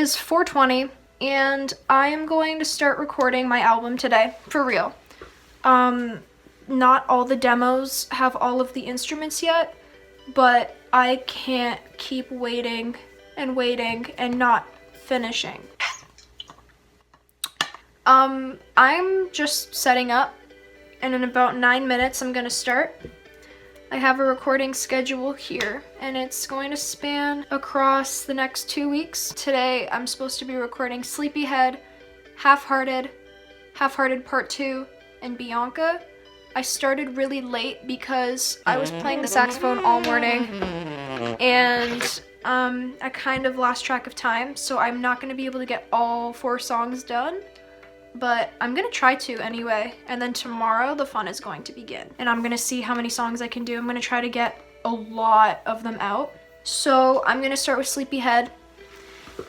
is 4:20 and I am going to start recording my album today, for real. Not all the demos have all of the instruments yet, but I can't keep waiting and not finishing. I'm just setting up, and in about 9 minutes I'm gonna start. I have a recording schedule here, and it's going to span across the next 2 weeks. Today I'm supposed to be recording Sleepyhead, Half-Hearted Part 2, and Bianca. I started really late because I was playing the saxophone all morning, and I kind of lost track of time, so I'm not going to be able to get all 4 songs done. But I'm gonna try to anyway, and then tomorrow the fun is going to begin. And I'm gonna see how many songs I can do. I'm gonna try to get a lot of them out. So I'm gonna start with Sleepyhead.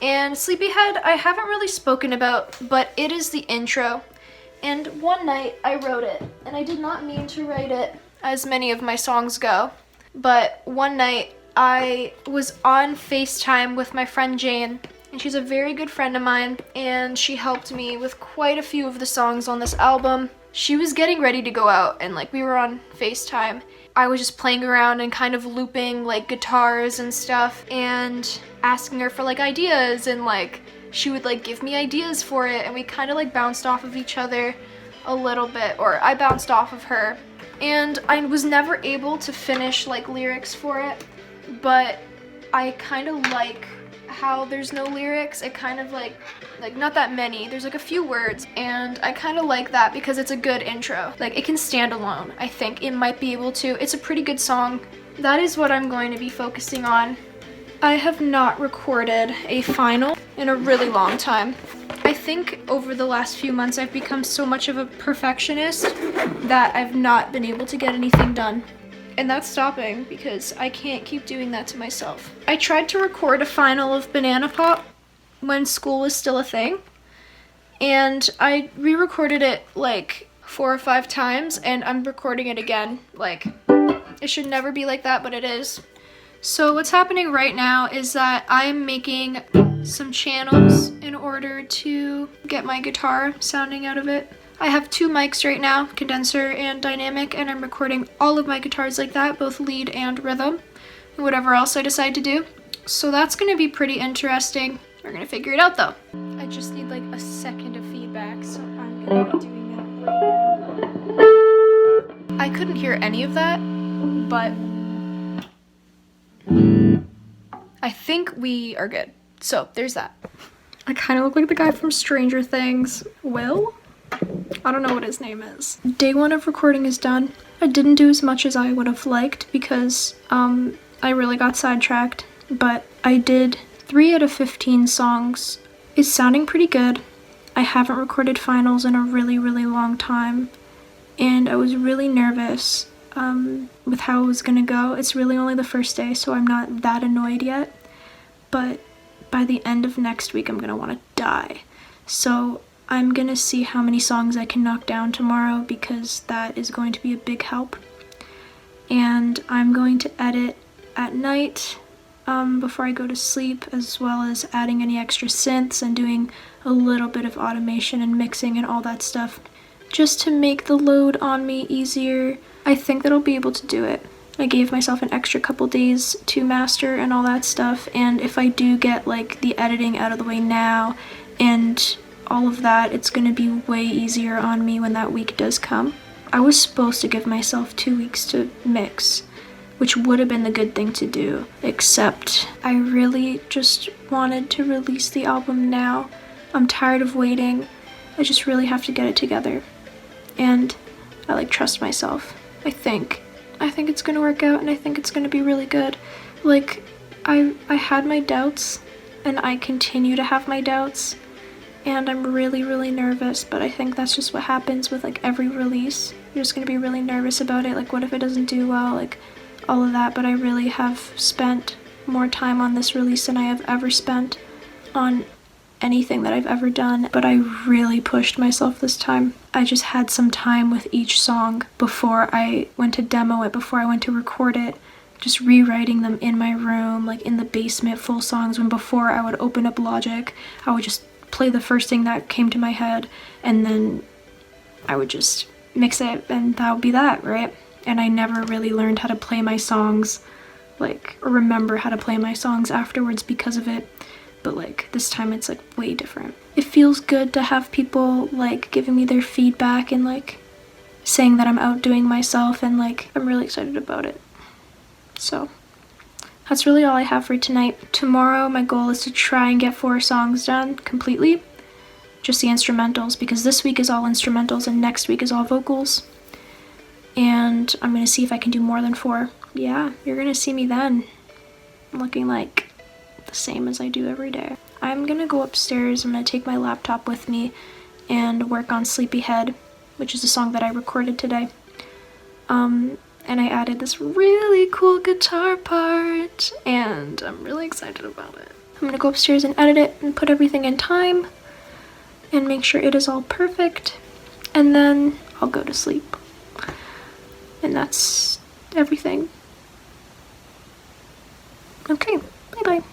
And Sleepyhead I haven't really spoken about, but it is the intro. And one night I wrote it, and I did not mean to write it, as many of my songs go. But one night I was on FaceTime with my friend Jane, and she's a very good friend of mine, and she helped me with quite a few of the songs on this album. She was getting ready to go out, and we were on FaceTime. I was just playing around and kind of looping guitars and stuff and asking her for ideas, and she would give me ideas for it, and we kind of bounced off of each other a little bit, or I bounced off of her. And I was never able to finish lyrics for it, but I kind of like how there's no lyrics. It kind of not that many, there's a few words, and I kind of like that because it's a good intro. It can stand alone. I think it might be able to. It's a pretty good song. That is what I'm going to be focusing on. I have not recorded a final in a really long time. I think over the last few months I've become so much of a perfectionist that I've not been able to get anything done. And that's stopping because I can't keep doing that to myself. I tried to record a final of Banana Pop when school was still a thing, and I re-recorded it 4 or 5 times, and I'm recording it again. It should never be like that, but it is. So what's happening right now is that I'm making some channels in order to get my guitar sounding out of it. I have 2 mics right now, condenser and dynamic, and I'm recording all of my guitars like that, both lead and rhythm, and whatever else I decide to do. So that's gonna be pretty interesting. We're gonna figure it out though. I just need a second of feedback, so I'm gonna be doing that right now. I couldn't hear any of that, but I think we are good. So there's that. I kind of look like the guy from Stranger Things. Will? I don't know what his name is. Day 1 of recording is done. I didn't do as much as I would have liked because I really got sidetracked, but I did 3 out of 15 songs. It's sounding pretty good. I haven't recorded finals in a really, really long time, and I was really nervous with how it was gonna go. It's really only the first day, so I'm not that annoyed yet, but by the end of next week I'm gonna want to die. So I'm gonna see how many songs I can knock down tomorrow, because that is going to be a big help. And I'm going to edit at night before I go to sleep, as well as adding any extra synths and doing a little bit of automation and mixing and all that stuff, just to make the load on me easier. I think that I'll be able to do it. I gave myself an extra couple days to master and all that stuff, and if I do get the editing out of the way now and all of that, it's gonna be way easier on me when that week does come. I was supposed to give myself 2 weeks to mix, which would have been the good thing to do, except I really just wanted to release the album now. I'm tired of waiting. I just really have to get it together. And I trust myself. I think it's gonna work out, and I think it's gonna be really good. I had my doubts, and I continue to have my doubts. And I'm really, really nervous, but I think that's just what happens with every release. You're just gonna be really nervous about it, what if it doesn't do well, all of that. But I really have spent more time on this release than I have ever spent on anything that I've ever done, but I really pushed myself this time. I just had some time with each song before I went to demo it, before I went to record it, just rewriting them in my room, like in the basement, full songs, when before I would open up Logic, I would just play the first thing that came to my head, and then I would just mix it, and that would be that, right? And I never really learned how to play my songs, like, or remember how to play my songs afterwards because of it. But like this time it's like way different. It feels good to have people like giving me their feedback and like saying that I'm outdoing myself, and like I'm really excited about it. So that's really all I have for tonight. Tomorrow my goal is to try and get 4 songs done completely, just the instrumentals, because this week is all instrumentals and next week is all vocals. And I'm gonna see if I can do more than 4. Yeah, you're gonna see me then, looking like the same as I do every day. I'm gonna go upstairs, I'm gonna take my laptop with me and work on Sleepyhead, which is a song that I recorded today. And I added this really cool guitar part, and I'm really excited about it. I'm gonna go upstairs and edit it and put everything in time and make sure it is all perfect, and then I'll go to sleep. And that's everything. Okay, bye-bye.